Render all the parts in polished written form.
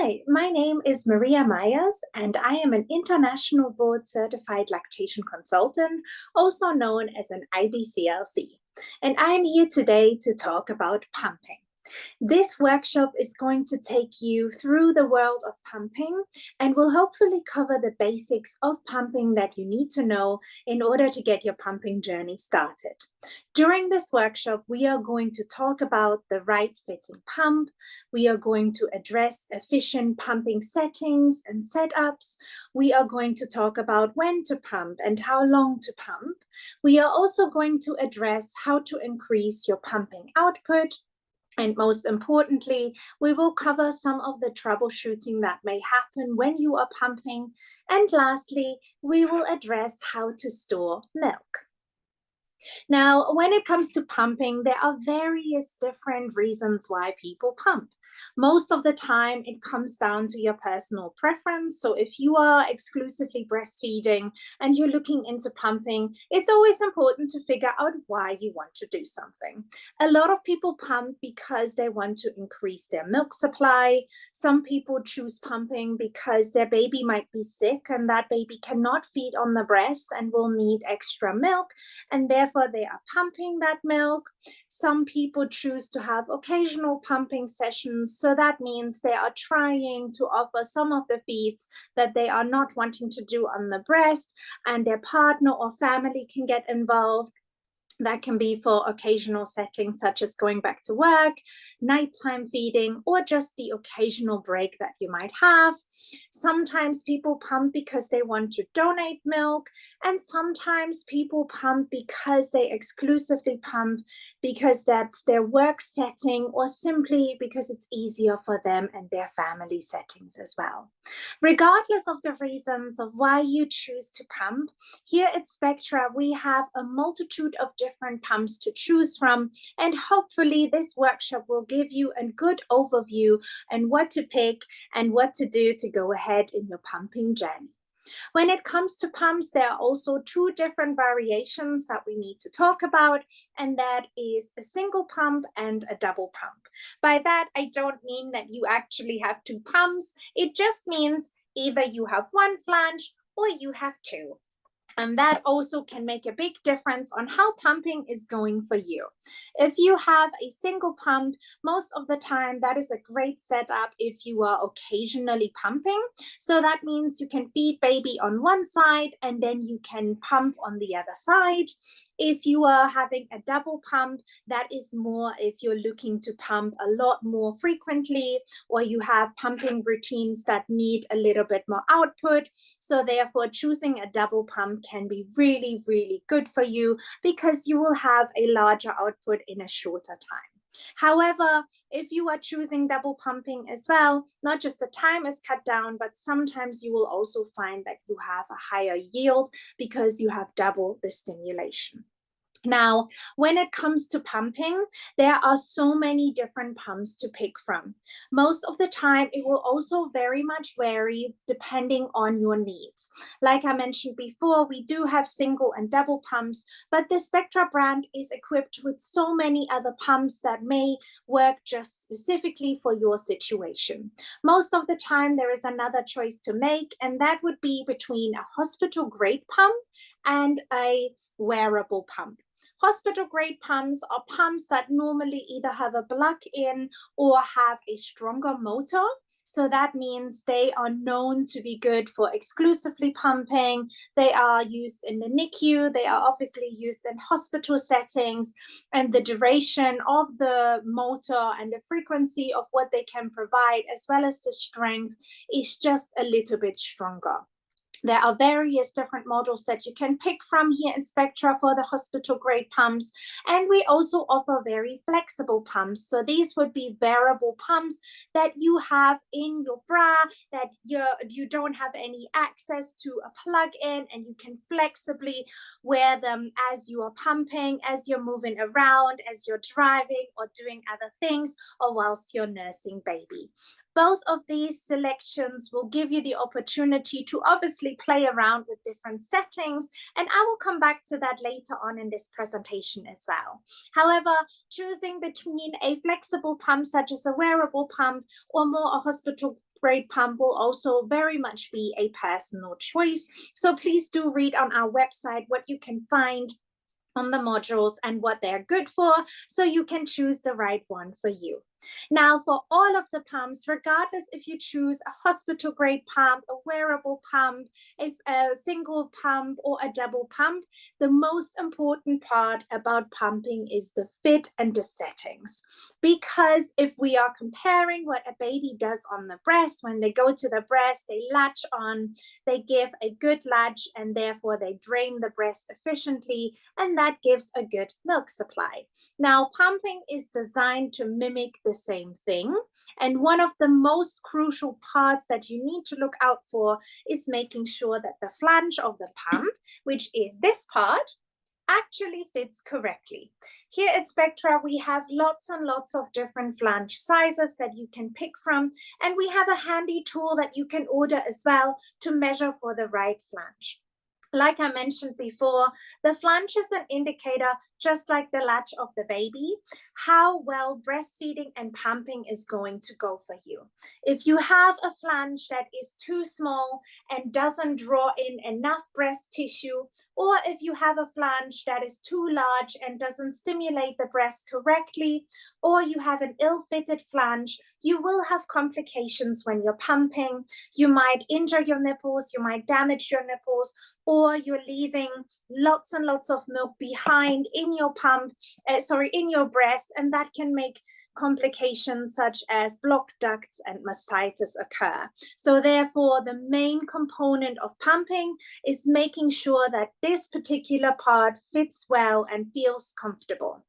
Hi, my name is Maria Myers, and I am an international board certified lactation consultant, also known as an IBCLC. And I'm here today to talk about pumping. This workshop is going to take you through the world of pumping and will hopefully cover the basics of pumping that you need to know in order to get your pumping journey started. During this workshop, we are going to talk about the right fitting pump. We are going to address efficient pumping settings and setups. We are going to talk about when to pump and how long to pump. We are also going to address how to increase your pumping output. And most importantly, we will cover some of the troubleshooting that may happen when you are pumping. And lastly, we will address how to store milk. Now, when it comes to pumping, there are various different reasons why people pump. Most of the time, it comes down to your personal preference. So if you are exclusively breastfeeding and you're looking into pumping, it's always important to figure out why you want to do something. A lot of people pump because they want to increase their milk supply. Some people choose pumping because their baby might be sick and that baby cannot feed on the breast and will need extra milk, and therefore they are pumping that milk. Some people choose to have occasional pumping sessions. So that means they are trying to offer some of the feeds that they are not wanting to do on the breast, and their partner or family can get involved. That can be for occasional settings such as going back to work, nighttime feeding, or just the occasional break that you might have. Sometimes people pump because they want to donate milk, and sometimes people pump because they exclusively pump because that's their work setting, or simply because it's easier for them and their family settings as well. Regardless of the reasons of why you choose to pump, here at Spectra, we have a multitude of different pumps to choose from, and hopefully this workshop will give you a good overview on what to pick and what to do to go ahead in your pumping journey. When it comes to pumps, there are also two different variations that we need to talk about, and that is a single pump and a double pump. By that, I don't mean that you actually have two pumps. It just means either you have one flange or you have two. And that also can make a big difference on how pumping is going for you. If you have a single pump, most of the time that is a great setup if you are occasionally pumping. So that means you can feed baby on one side and then you can pump on the other side. If you are having a double pump, that is more if you're looking to pump a lot more frequently, or you have pumping routines that need a little bit more output. So therefore, choosing a double pump can be really, really good for you because you will have a larger output in a shorter time. However, if you are choosing double pumping as well, not just the time is cut down, but sometimes you will also find that you have a higher yield because you have double the stimulation. Now, when it comes to pumping, there are so many different pumps to pick from. Most of the time, it will also very much vary depending on your needs. Like I mentioned before, we do have single and double pumps, but the Spectra brand is equipped with so many other pumps that may work just specifically for your situation. Most of the time, there is another choice to make, and that would be between a hospital-grade pump and a wearable pump. Hospital grade pumps are pumps that normally either have a plug-in or have a stronger motor. So that means they are known to be good for exclusively pumping. They are used in the NICU. They are obviously used in hospital settings, and the duration of the motor and the frequency of what they can provide, as well as the strength, is just a little bit stronger. There are various different models that you can pick from here in Spectra for the hospital grade pumps. And we also offer very flexible pumps. So these would be wearable pumps that you have in your bra, that you don't have any access to a plug-in, and you can flexibly wear them as you are pumping, as you're moving around, as you're driving or doing other things, or whilst you're nursing baby. Both of these selections will give you the opportunity to obviously play around with different settings, and I will come back to that later on in this presentation as well. However, choosing between a flexible pump such as a wearable pump or more a hospital grade pump will also very much be a personal choice. So please do read on our website what you can find on the modules and what they're good for, so you can choose the right one for you. Now, for all of the pumps, regardless if you choose a hospital grade pump, a wearable pump, a single pump, or a double pump, the most important part about pumping is the fit and the settings. Because if we are comparing what a baby does on the breast, when they go to the breast, they latch on, they give a good latch, and therefore they drain the breast efficiently, and that gives a good milk supply. Now, pumping is designed to mimic the same thing. And one of the most crucial parts that you need to look out for is making sure that the flange of the pump, which is this part, actually fits correctly. Here at Spectra, we have lots and lots of different flange sizes that you can pick from, and we have a handy tool that you can order as well to measure for the right flange. Like I mentioned before, the flange is an indicator, just like the latch of the baby, how well breastfeeding and pumping is going to go for you. If you have a flange that is too small and doesn't draw in enough breast tissue, or if you have a flange that is too large and doesn't stimulate the breast correctly, or you have an ill-fitted flange, you will have complications when you're pumping. You might injure your nipples, you might damage your nipples, or you're leaving lots and lots of milk behind in your in your breast, and that can make complications such as blocked ducts and mastitis occur. So therefore, the main component of pumping is making sure that this particular part fits well and feels comfortable.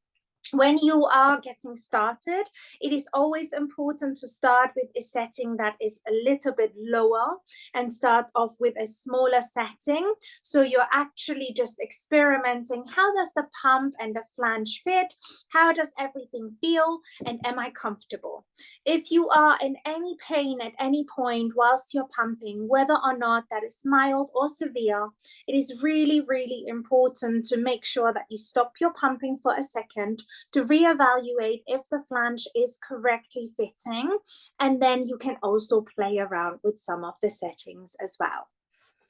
When you are getting started, it is always important to start with a setting that is a little bit lower and start off with a smaller setting. So you're actually just experimenting. How does the pump and the flange fit? How does everything feel? And am I comfortable? If you are in any pain at any point whilst you're pumping, whether or not that is mild or severe, it is really, really important to make sure that you stop your pumping for a second, to reevaluate if the flange is correctly fitting, and then you can also play around with some of the settings as well.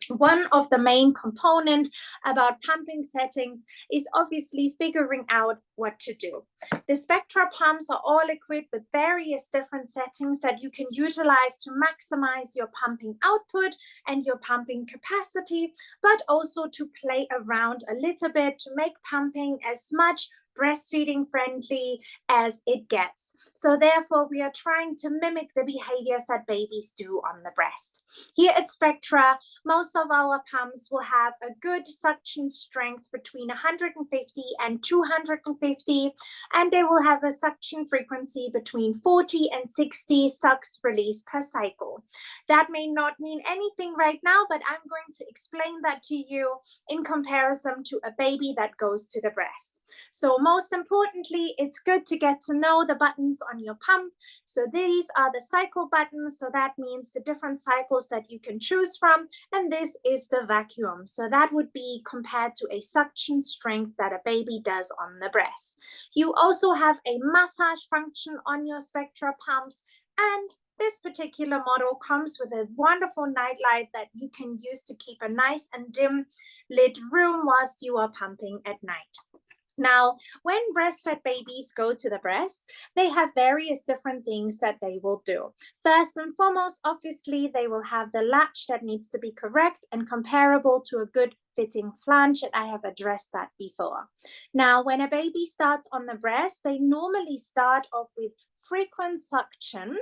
One of the main components about pumping settings is obviously figuring out what to do. The Spectra pumps are all equipped with various different settings that you can utilize to maximize your pumping output and your pumping capacity, but also to play around a little bit to make pumping as much breastfeeding friendly as it gets. So therefore, we are trying to mimic the behaviors that babies do on the breast. Here at Spectra, most of our pumps will have a good suction strength between 150 and 250, and they will have a suction frequency between 40 and 60 sucks release per cycle. That may not mean anything right now, but I'm going to explain that to you in comparison to a baby that goes to the breast. So most importantly, it's good to get to know the buttons on your pump. So these are the cycle buttons. So that means the different cycles that you can choose from. And this is the vacuum. So that would be compared to a suction strength that a baby does on the breast. You also have a massage function on your Spectra pumps, and this particular model comes with a wonderful nightlight that you can use to keep a nice and dim lit room whilst you are pumping at night. Now, when breastfed babies go to the breast, they have various different things that they will do. First and foremost, obviously, they will have the latch that needs to be correct and comparable to a good fitting flange, and I have addressed that before. Now, when a baby starts on the breast, they normally start off with frequent suction,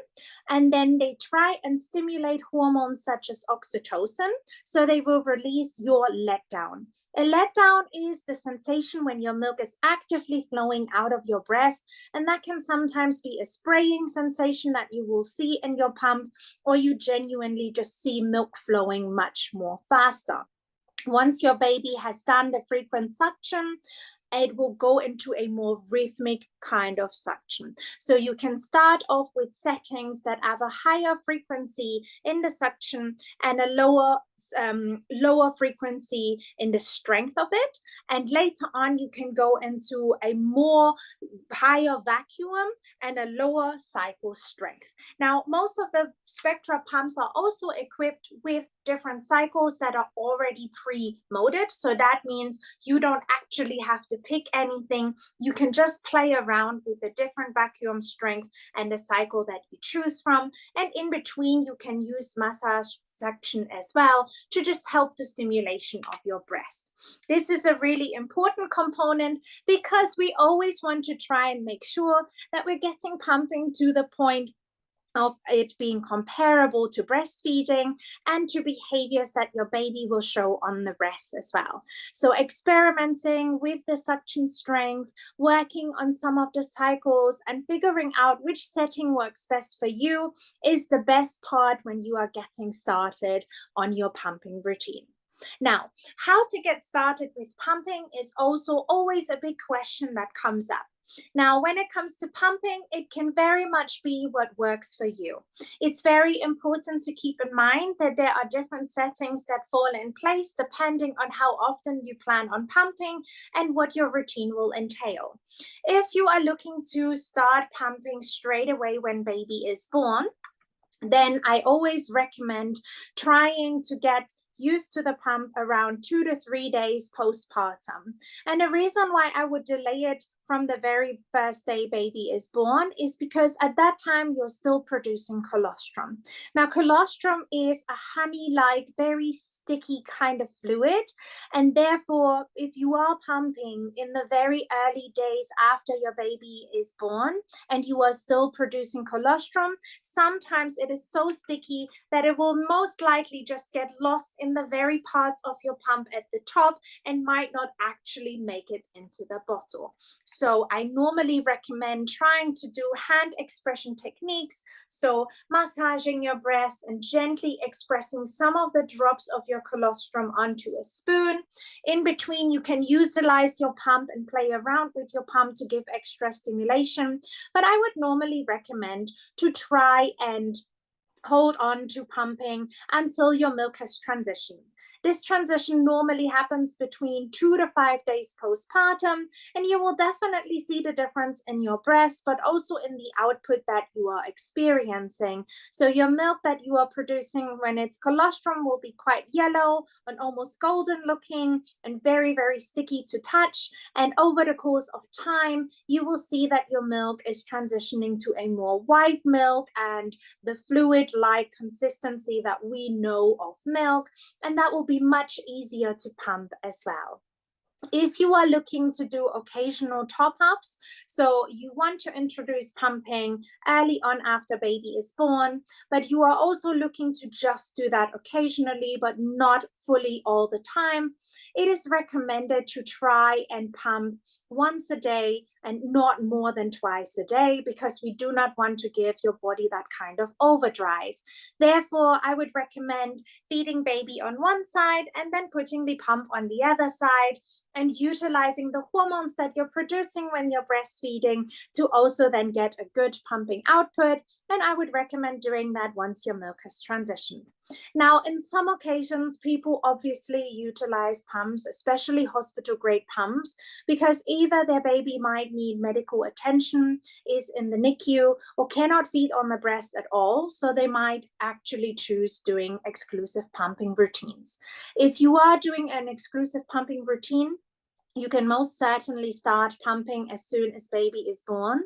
and then they try and stimulate hormones such as oxytocin, so they will release your letdown. A letdown is the sensation when your milk is actively flowing out of your breast, and that can sometimes be a spraying sensation that you will see in your pump, or you genuinely just see milk flowing much more faster. Once your baby has done the frequent suction, it will go into a more rhythmic kind of suction. So you can start off with settings that have a higher frequency in the suction and a lower frequency in the strength of it. And later on, you can go into a more higher vacuum and a lower cycle strength. Now, most of the Spectra pumps are also equipped with different cycles that are already pre-moded. So that means you don't actually have to pick anything. You can just play around with the different vacuum strength and the cycle that you choose from. And in between, you can use massage suction as well to just help the stimulation of your breast. This is a really important component because we always want to try and make sure that we're getting pumping to the point of it being comparable to breastfeeding and to behaviors that your baby will show on the breast as well. So experimenting with the suction strength, working on some of the cycles and figuring out which setting works best for you is the best part when you are getting started on your pumping routine. Now, how to get started with pumping is also always a big question that comes up. Now, when it comes to pumping, it can very much be what works for you. It's very important to keep in mind that there are different settings that fall in place depending on how often you plan on pumping and what your routine will entail. If you are looking to start pumping straight away when baby is born, then I always recommend trying to get used to the pump around 2 to 3 days postpartum. And the reason why I would delay it from the very first day baby is born is because at that time you're still producing colostrum. Now, colostrum is a honey-like, very sticky kind of fluid. And therefore, if you are pumping in the very early days after your baby is born and you are still producing colostrum, sometimes it is so sticky that it will most likely just get lost in the very parts of your pump at the top and might not actually make it into the bottle. So I normally recommend trying to do hand expression techniques. So massaging your breast and gently expressing some of the drops of your colostrum onto a spoon. In between, you can utilize your pump and play around with your pump to give extra stimulation. But I would normally recommend to try and hold on to pumping until your milk has transitioned. This transition normally happens between 2 to 5 days postpartum, and you will definitely see the difference in your breast, but also in the output that you are experiencing. So your milk that you are producing when it's colostrum will be quite yellow and almost golden looking and very, very sticky to touch. And over the course of time, you will see that your milk is transitioning to a more white milk and the fluid-like consistency that we know of milk, and that will be much easier to pump as well. If you are looking to do occasional top-ups, so you want to introduce pumping early on after baby is born, but you are also looking to just do that occasionally, but not fully all the time, it is recommended to try and pump once a day and not more than twice a day, because we do not want to give your body that kind of overdrive. Therefore, I would recommend feeding baby on one side and then putting the pump on the other side and utilizing the hormones that you're producing when you're breastfeeding to also then get a good pumping output. And I would recommend doing that once your milk has transitioned. Now, in some occasions, people obviously utilize pumps, especially hospital grade pumps, because either their baby might need medical attention, is in the NICU, or cannot feed on the breast at all. So they might actually choose doing exclusive pumping routines. If you are doing an exclusive pumping routine, you can most certainly start pumping as soon as baby is born,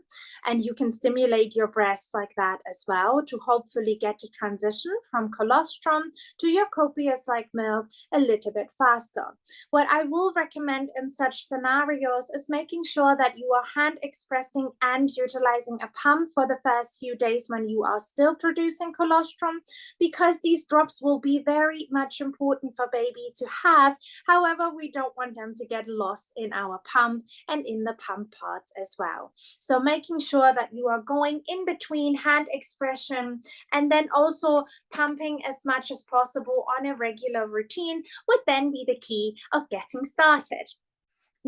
and you can stimulate your breast like that as well to hopefully get the transition from colostrum to your copious-like milk a little bit faster. What I will recommend in such scenarios is making sure that you are hand expressing and utilizing a pump for the first few days when you are still producing colostrum, because these drops will be very much important for baby to have. However, we don't want them to get lost in our pump and in the pump parts as well. So making sure that you are going in between hand expression and then also pumping as much as possible on a regular routine would then be the key of getting started.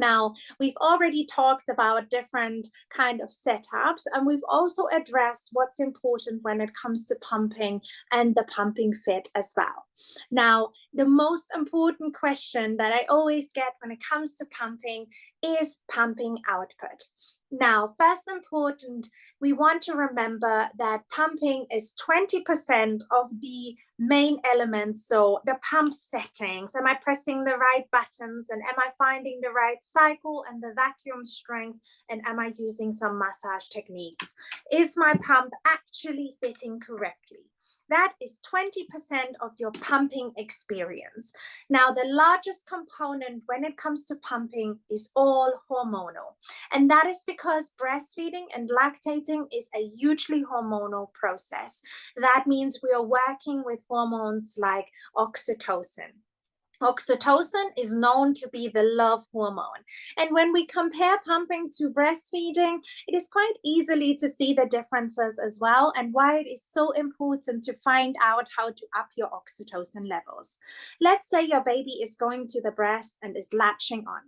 Now, we've already talked about different kind of setups, and we've also addressed what's important when it comes to pumping and the pumping fit as well. Now, the most important question that I always get when it comes to pumping is pumping output. Now, first important, we want to remember that pumping is 20% of the main elements. So the pump settings, am I pressing the right buttons, and am I finding the right cycle and the vacuum strength, and am I using some massage techniques? Is my pump actually fitting correctly? That is 20% of your pumping experience. Now, the largest component when it comes to pumping is all hormonal. And that is because breastfeeding and lactating is a hugely hormonal process. That means we are working with hormones like oxytocin. Oxytocin is known to be the love hormone. And when we compare pumping to breastfeeding, it is quite easily to see the differences as well, and why it is so important to find out how to up your oxytocin levels. Let's say your baby is going to the breast and is latching on.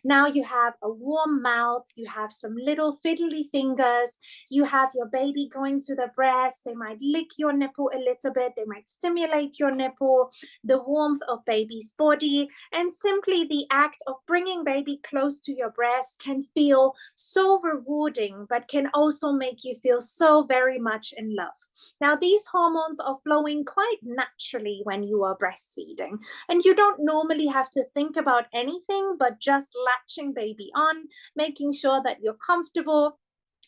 Now you have a warm mouth, you have some little fiddly fingers, you have your baby going to the breast, they might lick your nipple a little bit, they might stimulate your nipple, the warmth of baby's body, and simply the act of bringing baby close to your breast can feel so rewarding, but can also make you feel so very much in love. Now, these hormones are flowing quite naturally when you are breastfeeding, and you don't normally have to think about anything but just latching baby on, making sure that you're comfortable,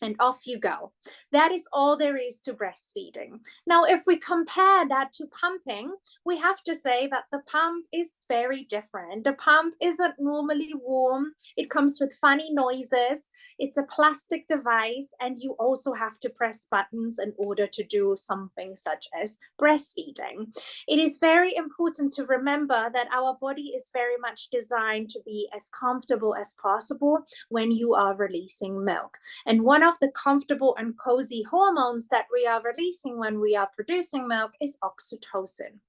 and off you go. That is all there is to breastfeeding. Now, if we compare that to pumping, we have to say that the pump is very different. The pump isn't normally warm. It comes with funny noises. It's a plastic device, and you also have to press buttons in order to do something such as breastfeeding. It is very important to remember that our body is very much designed to be as comfortable as possible when you are releasing milk. And one of the comfortable and cozy hormones that we are releasing when we are producing milk is oxytocin.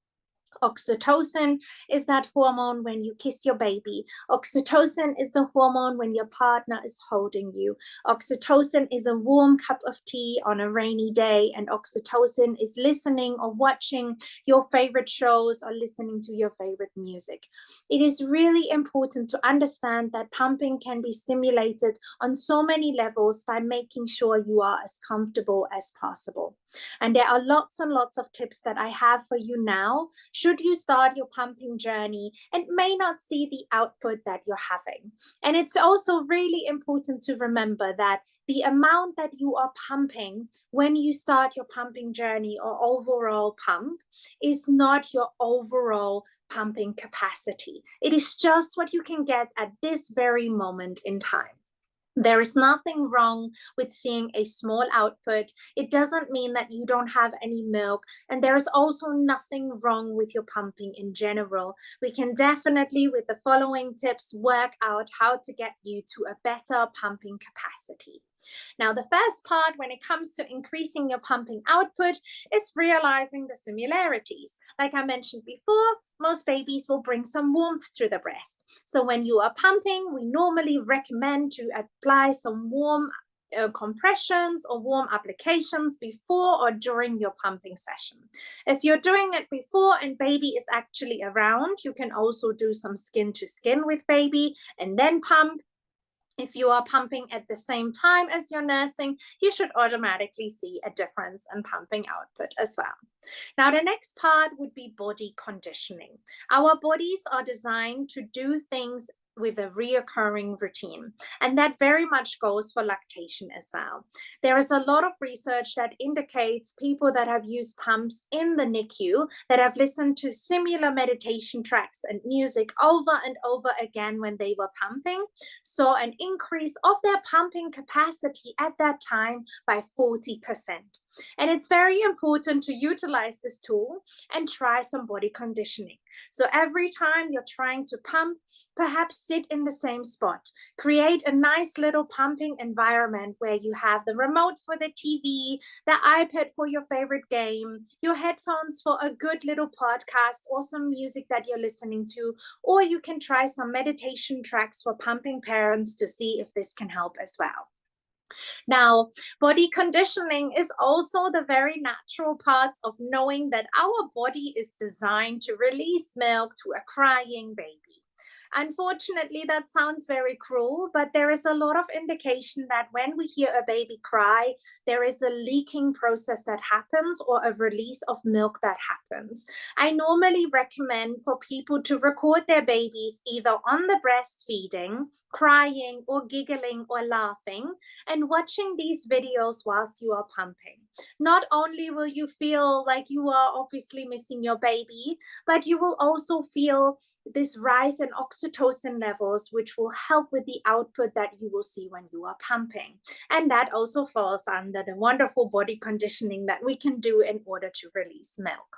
Oxytocin is that hormone when you kiss your baby. Oxytocin is the hormone when your partner is holding you. Oxytocin is a warm cup of tea on a rainy day, and oxytocin is listening or watching your favorite shows or listening to your favorite music. It is really important to understand that pumping can be stimulated on so many levels by making sure you are as comfortable as possible. And there are lots and lots of tips that I have for you now should you start your pumping journey and may not see the output that you're having. And it's also really important to remember that the amount that you are pumping when you start your pumping journey or overall pump is not your overall pumping capacity. It is just what you can get at this very moment in time. There is nothing wrong with seeing a small output. It doesn't mean that you don't have any milk, and there is also nothing wrong with your pumping in general. We can definitely, with the following tips, work out how to get you to a better pumping capacity. Now, the first part when it comes to increasing your pumping output is realizing the similarities. Like I mentioned before, most babies will bring some warmth to the breast. So when you are pumping, we normally recommend to apply some warm compressions or warm applications before or during your pumping session. If you're doing it before and baby is actually around, you can also do some skin to skin with baby and then pump. If you are pumping at the same time as you're nursing, you should automatically see a difference in pumping output as well. Now, the next part would be body conditioning. Our bodies are designed to do things with a reoccurring routine. And that very much goes for lactation as well. There is a lot of research that indicates people that have used pumps in the NICU, that have listened to similar meditation tracks and music over and over again when they were pumping, saw an increase of their pumping capacity at that time by 40%. And it's very important to utilize this tool and try some body conditioning. So every time you're trying to pump, perhaps sit in the same spot. Create a nice little pumping environment where you have the remote for the TV, the iPad for your favorite game, your headphones for a good little podcast or some music that you're listening to, or you can try some meditation tracks for pumping parents to see if this can help as well. Now, body conditioning is also the very natural parts of knowing that our body is designed to release milk to a crying baby. Unfortunately, that sounds very cruel, but there is a lot of indication that when we hear a baby cry, there is a leaking process that happens or a release of milk that happens. I normally recommend for people to record their babies either on the breastfeeding, crying or giggling or laughing, and watching these videos whilst you are pumping. Not only will you feel like you are obviously missing your baby, but you will also feel this rise in oxytocin levels, which will help with the output that you will see when you are pumping. And that also falls under the wonderful body conditioning that we can do in order to release milk.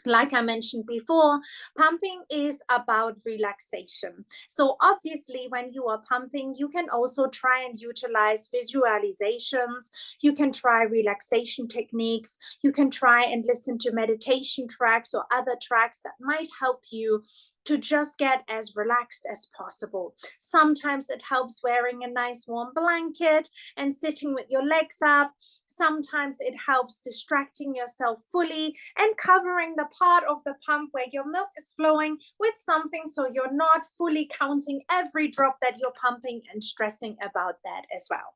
Like I mentioned before, pumping is about relaxation. So obviously, when you are pumping, you can also try and utilize visualizations. You can try relaxation techniques. You can try and listen to meditation tracks or other tracks that might help you to just get as relaxed as possible. Sometimes it helps wearing a nice warm blanket and sitting with your legs up. Sometimes it helps distracting yourself fully and covering the part of the pump where your milk is flowing with something so you're not fully counting every drop that you're pumping and stressing about that as well.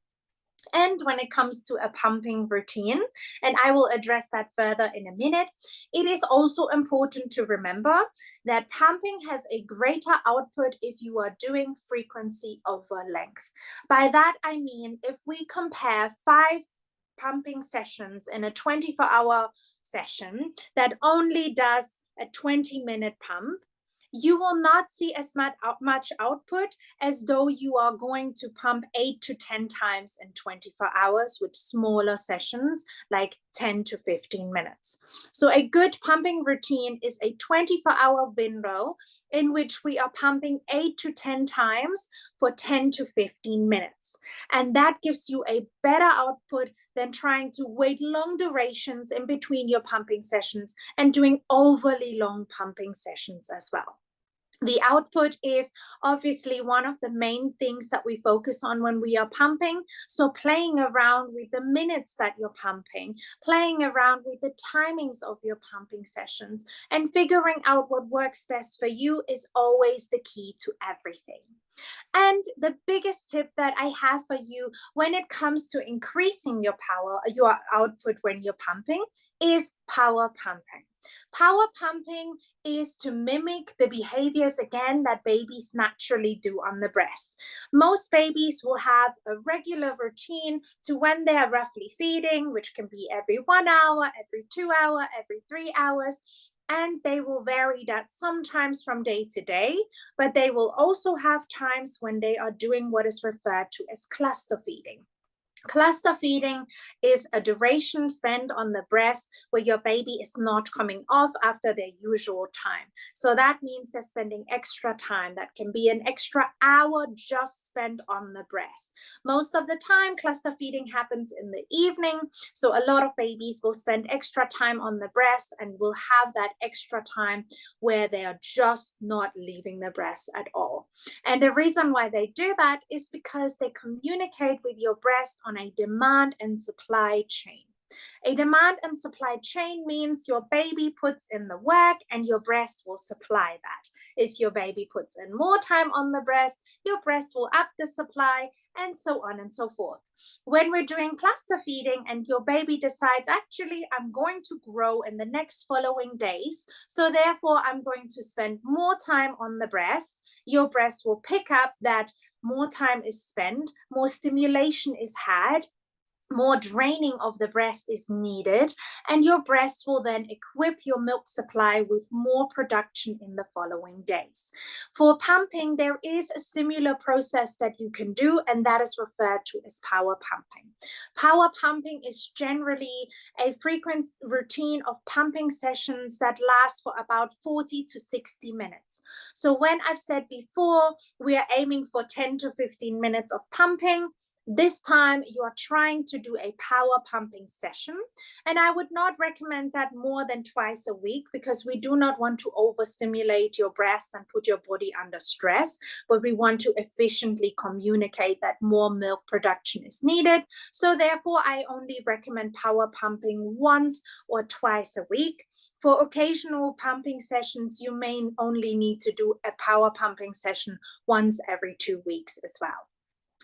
And when it comes to a pumping routine, and I will address that further in a minute, it is also important to remember that pumping has a greater output if you are doing frequency over length. By that, I mean, if we compare 5 pumping sessions in a 24-hour session that only does a 20-minute pump, you will not see as much output as though you are going to pump 8 to 10 times in 24 hours with smaller sessions like 10 to 15 minutes. So a good pumping routine is a 24-hour window in which we are pumping 8 to 10 times for 10 to 15 minutes. And that gives you a better output than trying to wait long durations in between your pumping sessions and doing overly long pumping sessions as well. The output is obviously one of the main things that we focus on when we are pumping. So playing around with the minutes that you're pumping, playing around with the timings of your pumping sessions, and figuring out what works best for you is always the key to everything. And the biggest tip that I have for you when it comes to increasing your output when you're pumping is power pumping. Power pumping is to mimic the behaviors again that babies naturally do on the breast. Most babies will have a regular routine to when they are roughly feeding, which can be every 1 hour, every 2 hours, every 3 hours. And they will vary that sometimes from day to day, but they will also have times when they are doing what is referred to as cluster feeding. Cluster feeding is a duration spent on the breast where your baby is not coming off after their usual time. So that means they're spending extra time. That can be an extra hour just spent on the breast. Most of the time, cluster feeding happens in the evening. So a lot of babies will spend extra time on the breast and will have that extra time where they are just not leaving the breast at all. And the reason why they do that is because they communicate with your breast on a demand and supply chain. A demand and supply chain means your baby puts in the work and your breast will supply that. If your baby puts in more time on the breast, your breast will up the supply, and so on and so forth. When we're doing cluster feeding and your baby decides, actually, I'm going to grow in the next following days, so therefore I'm going to spend more time on the breast, your breast will pick up that more time is spent, more stimulation is had, more draining of the breast is needed, and your breast will then equip your milk supply with more production in the following days. For pumping, there is a similar process that you can do, and that is referred to as power pumping. Power pumping is generally a frequent routine of pumping sessions that last for about 40 to 60 minutes. So when I've said before, we are aiming for 10 to 15 minutes of pumping, this time you are trying to do a power pumping session, and I would not recommend that more than twice a week, because we do not want to overstimulate your breasts and put your body under stress, but we want to efficiently communicate that more milk production is needed. So therefore, I only recommend power pumping once or twice a week. For occasional pumping sessions, you may only need to do a power pumping session once every 2 weeks as well.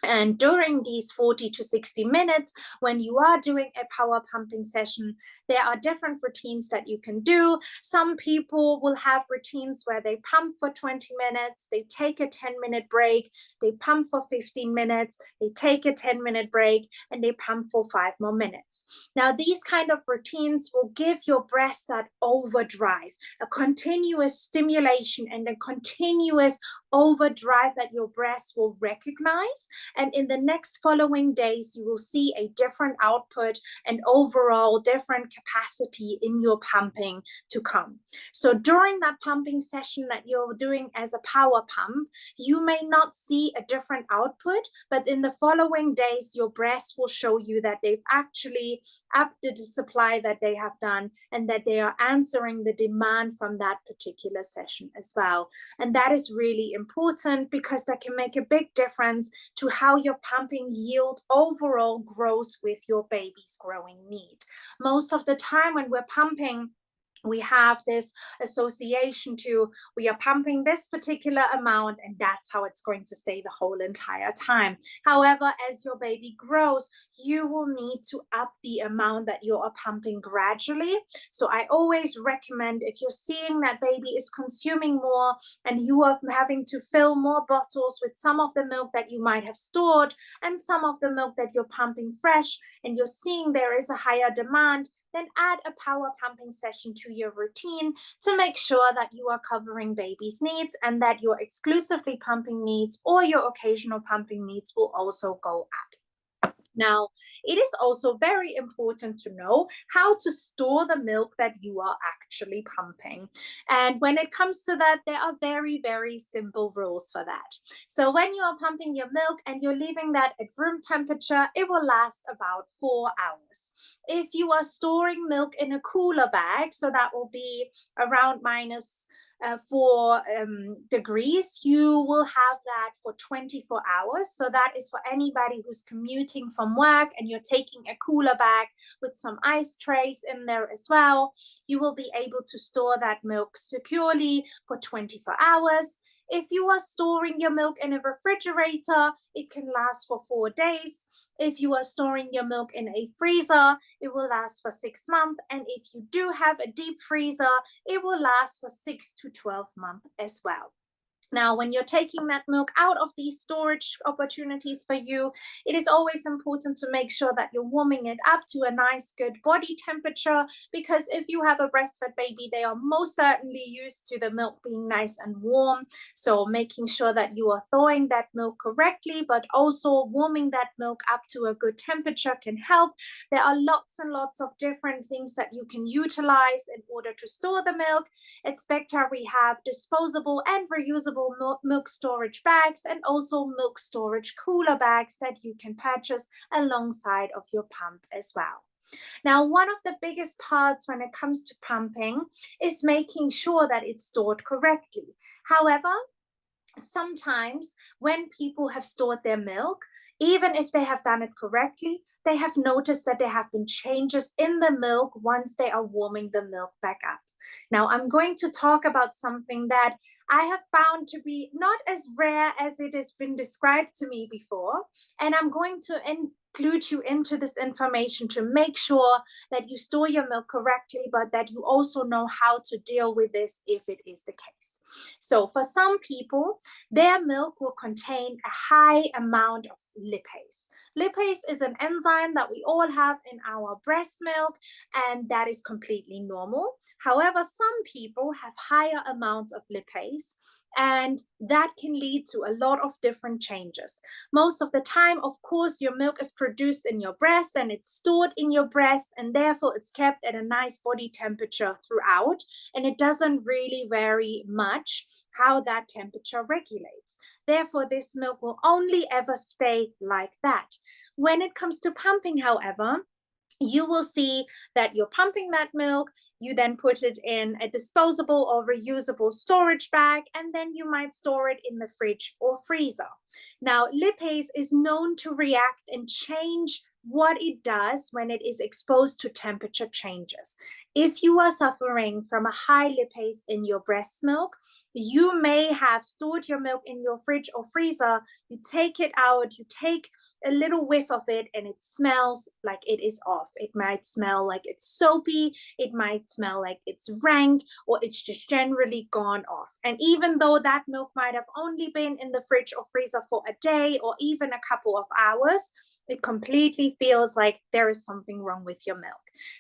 And during these 40 to 60 minutes, when you are doing a power pumping session, there are different routines that you can do. Some people will have routines where they pump for 20 minutes, they take a 10-minute break, they pump for 15 minutes, they take a 10-minute break, and they pump for 5 more minutes. Now, these kind of routines will give your breast that overdrive, a continuous stimulation and a continuous overdrive that your breast will recognize. And in the next following days, you will see a different output and overall different capacity in your pumping to come. So during that pumping session that you're doing as a power pump, you may not see a different output, but in the following days, your breast will show you that they've actually upped the supply that they have done, and that they are answering the demand from that particular session as well. And that is really important, because that can make a big difference to how your pumping yield overall grows with your baby's growing need. Most of the time when we're pumping, we have this association to, we are pumping this particular amount and that's how it's going to stay the whole entire time. However, as your baby grows, you will need to up the amount that you are pumping gradually. So I always recommend, if you're seeing that baby is consuming more and you are having to fill more bottles with some of the milk that you might have stored and some of the milk that you're pumping fresh, and you're seeing there is a higher demand, then add a power pumping session to your routine to make sure that you are covering baby's needs, and that your exclusively pumping needs or your occasional pumping needs will also go up. Now, it is also very important to know how to store the milk that you are actually pumping. And when it comes to that, there are very, very simple rules for that. So when you are pumping your milk and you're leaving that at room temperature, it will last about 4 hours. If you are storing milk in a cooler bag, so that will be around -4 degrees, you will have that for 24 hours. So that is for anybody who's commuting from work and you're taking a cooler bag with some ice trays in there as well. You will be able to store that milk securely for 24 hours. If you are storing your milk in a refrigerator, it can last for 4 days. If you are storing your milk in a freezer, it will last for 6 months. And if you do have a deep freezer, it will last for 6 to 12 months as well. Now, when you're taking that milk out of these storage opportunities for you, it is always important to make sure that you're warming it up to a nice, good body temperature, because if you have a breastfed baby, they are most certainly used to the milk being nice and warm. So making sure that you are thawing that milk correctly, but also warming that milk up to a good temperature can help. There are lots and lots of different things that you can utilize in order to store the milk. At Spectra, we have disposable and reusable milk storage bags, and also milk storage cooler bags that you can purchase alongside of your pump as well. Now, one of the biggest parts when it comes to pumping is making sure that it's stored correctly. However, sometimes when people have stored their milk, even if they have done it correctly, they have noticed that there have been changes in the milk once they are warming the milk back up. Now, I'm going to talk about something that I have found to be not as rare as it has been described to me before, and I'm going to include you into this information to make sure that you store your milk correctly, but that you also know how to deal with this if it is the case. So for some people, their milk will contain a high amount of lipase. Lipase is an enzyme that we all have in our breast milk, and that is completely normal. However, some people have higher amounts of lipase, and that can lead to a lot of different changes. Most of the time, of course, your milk is produced in your breast and it's stored in your breast, and therefore it's kept at a nice body temperature throughout, and it doesn't really vary much how that temperature regulates. Therefore, this milk will only ever stay like that. When it comes to pumping, however, you will see that you're pumping that milk, you then put it in a disposable or reusable storage bag, and then you might store it in the fridge or freezer. Now, lipase is known to react and change what it does when it is exposed to temperature changes. If you are suffering from a high lipase in your breast milk, you may have stored your milk in your fridge or freezer, you take it out, you take a little whiff of it, and it smells like it is off. It might smell like it's soapy, it might smell like it's rank, or it's just generally gone off. And even though that milk might have only been in the fridge or freezer for a day or even a couple of hours, it completely feels like there is something wrong with your milk.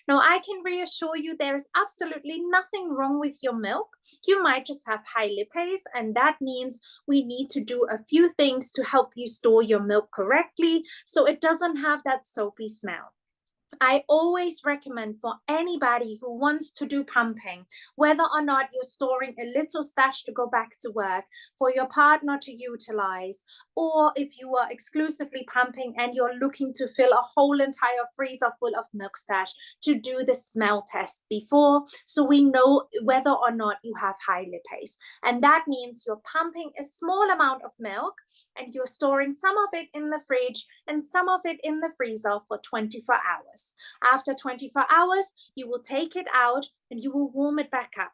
Now, I can reassure you there is absolutely nothing wrong with your milk. You might just have high lipase, and that means we need to do a few things to help you store your milk correctly so it doesn't have that soapy smell. I always recommend for anybody who wants to do pumping, whether or not you're storing a little stash to go back to work, for your partner to utilize, or if you are exclusively pumping and you're looking to fill a whole entire freezer full of milk stash, to do the smell test before, so we know whether or not you have high lipase. And that means you're pumping a small amount of milk and you're storing some of it in the fridge and some of it in the freezer for 24 hours. After 24 hours, you will take it out and you will warm it back up.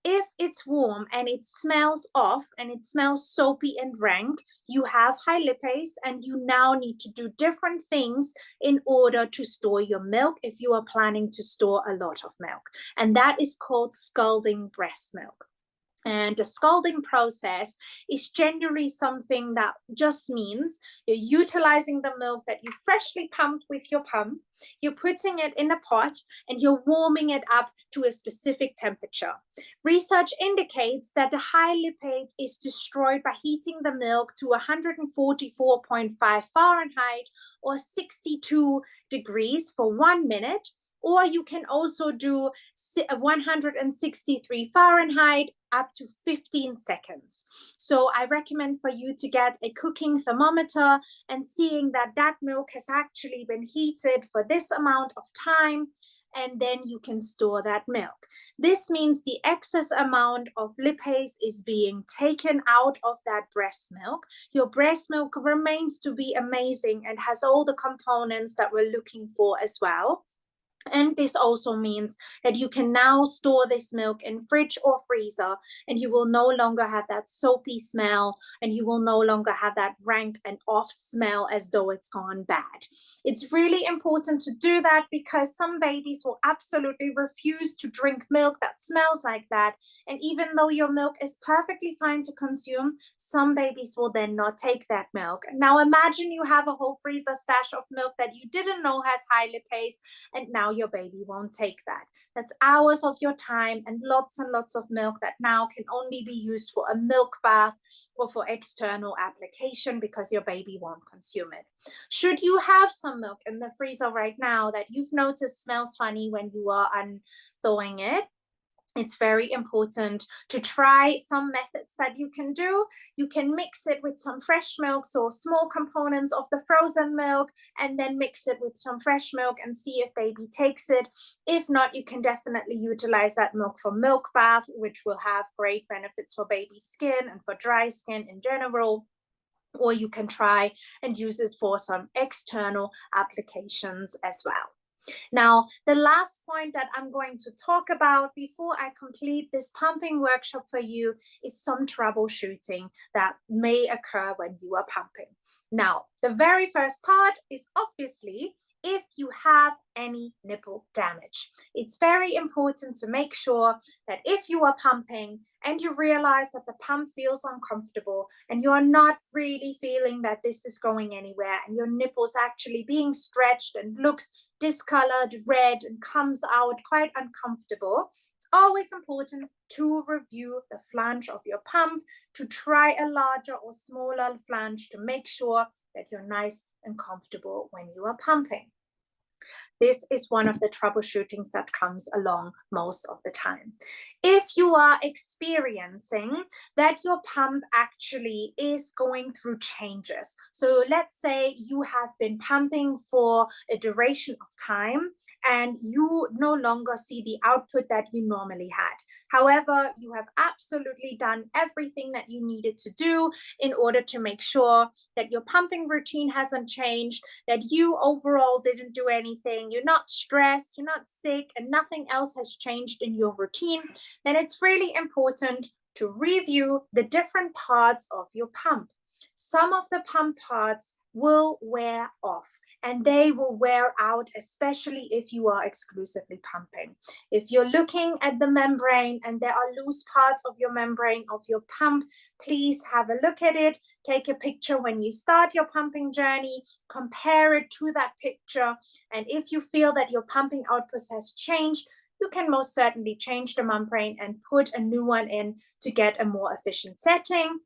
If it's warm and it smells off and it smells soapy and rank, you have high lipase and you now need to do different things in order to store your milk if you are planning to store a lot of milk. And that is called scalding breast milk. And the scalding process is generally something that just means you're utilizing the milk that you freshly pumped with your pump, you're putting it in a pot, and you're warming it up to a specific temperature. Research indicates that the high lipase is destroyed by heating the milk to 144.5 Fahrenheit or 62 degrees for 1 minute. Or you can also do 163 Fahrenheit up to 15 seconds. So I recommend for you to get a cooking thermometer and seeing that that milk has actually been heated for this amount of time, and then you can store that milk. This means the excess amount of lipase is being taken out of that breast milk. Your breast milk remains to be amazing and has all the components that we're looking for as well. And this also means that you can now store this milk in fridge or freezer, and you will no longer have that soapy smell, and you will no longer have that rank and off smell as though it's gone bad. It's really important to do that because some babies will absolutely refuse to drink milk that smells like that. And even though your milk is perfectly fine to consume, some babies will then not take that milk. Now imagine you have a whole freezer stash of milk that you didn't know has high lipase, and now your baby won't take that. That's hours of your time and lots of milk that now can only be used for a milk bath or for external application because your baby won't consume it. Should you have some milk in the freezer right now that you've noticed smells funny when you are unthawing it, it's very important to try some methods that you can do. You can mix it with some fresh milk, so small components of the frozen milk, and then mix it with some fresh milk and see if baby takes it. If not, you can definitely utilize that milk for milk bath, which will have great benefits for baby skin and for dry skin in general. Or you can try and use it for some external applications as well. Now, the last point that I'm going to talk about before I complete this pumping workshop for you is some troubleshooting that may occur when you are pumping. Now, the very first part is obviously if you have any nipple damage. It's very important to make sure that if you are pumping and you realize that the pump feels uncomfortable and you're not really feeling that this is going anywhere and your nipple's actually being stretched and looks discolored, red, and comes out quite uncomfortable, it's always important to review the flange of your pump, to try a larger or smaller flange to make sure that you're nice and comfortable when you are pumping. This is one of the troubleshootings that comes along most of the time. If you are experiencing that your pump actually is going through changes, so let's say you have been pumping for a duration of time and you no longer see the output that you normally had. However, you have absolutely done everything that you needed to do in order to make sure that your pumping routine hasn't changed, that you overall didn't do anything, you're not stressed, you're not sick, and nothing else has changed in your routine, then it's really important to review the different parts of your pump. Some of the pump parts will wear off and they will wear out, especially if you are exclusively pumping. If you're looking at the membrane and there are loose parts of your membrane of your pump, please have a look at it. Take a picture when you start your pumping journey, compare it to that picture. And if you feel that your pumping output has changed, you can most certainly change the membrane and put a new one in to get a more efficient setting.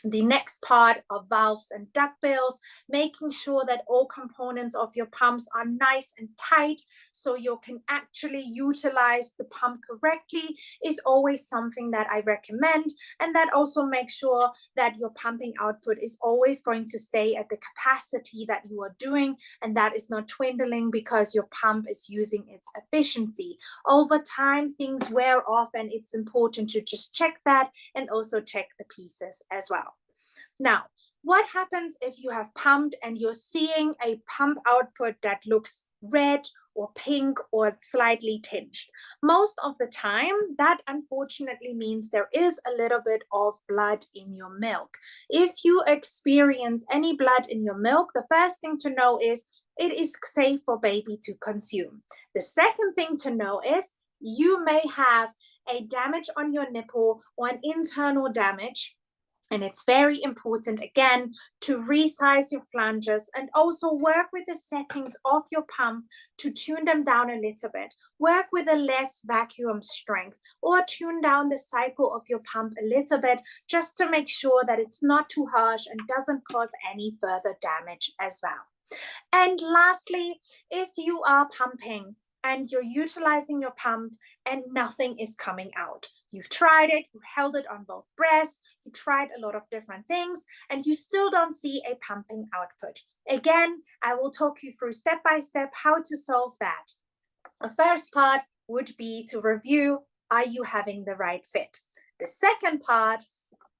The next part are valves and duckbills, making sure that all components of your pumps are nice and tight so you can actually utilize the pump correctly is always something that I recommend. And that also makes sure that your pumping output is always going to stay at the capacity that you are doing, and that is not dwindling because your pump is using its efficiency. Over time, things wear off, and it's important to just check that and also check the pieces as well. Now, what happens if you have pumped and you're seeing a pump output that looks red or pink or slightly tinged? Most of the time, that unfortunately means there is a little bit of blood in your milk. If you experience any blood in your milk, the first thing to know is it is safe for baby to consume. The second thing to know is you may have a damage on your nipple or an internal damage. And it's very important, again, to resize your flanges and also work with the settings of your pump to tune them down a little bit. Work with a less vacuum strength or tune down the cycle of your pump a little bit just to make sure that it's not too harsh and doesn't cause any further damage as well. And lastly, if you are pumping and you're utilizing your pump and nothing is coming out, you've tried it, you held it on both breasts, you tried a lot of different things, and you still don't see a pumping output. Again, I will talk you through step by step how to solve that. The first part would be to review, are you having the right fit? The second part,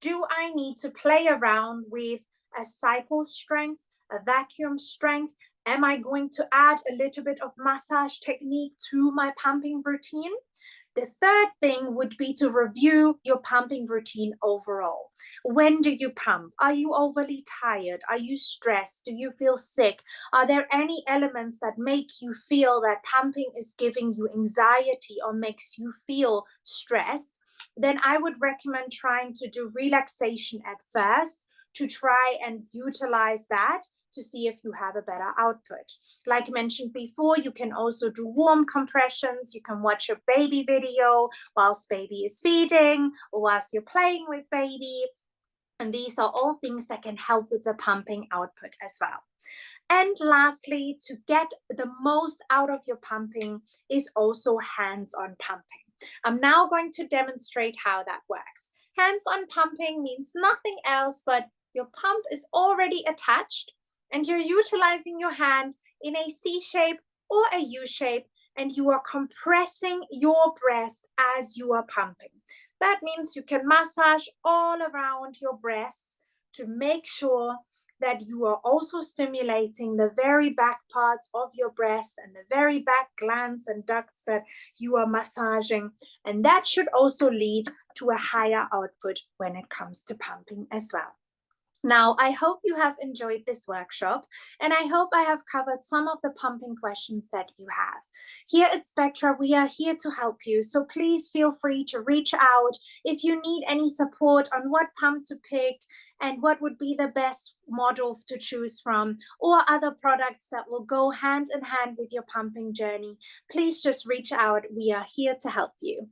do I need to play around with a cycle strength, a vacuum strength? Am I going to add a little bit of massage technique to my pumping routine? The third thing would be to review your pumping routine overall. When do you pump? Are you overly tired? Are you stressed? Do you feel sick? Are there any elements that make you feel that pumping is giving you anxiety or makes you feel stressed? Then I would recommend trying to do relaxation at first to try and utilize that to see if you have a better output. Like mentioned before, you can also do warm compressions. You can watch a baby video whilst baby is feeding or whilst you're playing with baby. And these are all things that can help with the pumping output as well. And lastly, to get the most out of your pumping is also hands-on pumping. I'm now going to demonstrate how that works. Hands-on pumping means nothing else but your pump is already attached and you're utilizing your hand in a C shape or a U shape, and you are compressing your breast as you are pumping. That means you can massage all around your breast to make sure that you are also stimulating the very back parts of your breast and the very back glands and ducts that you are massaging. And that should also lead to a higher output when it comes to pumping as well. Now, I hope you have enjoyed this workshop, and I hope I have covered some of the pumping questions that you have. Here at Spectra, we are here to help you, so please feel free to reach out if you need any support on what pump to pick and what would be the best model to choose from, or other products that will go hand in hand with your pumping journey. Please just reach out. We are here to help you.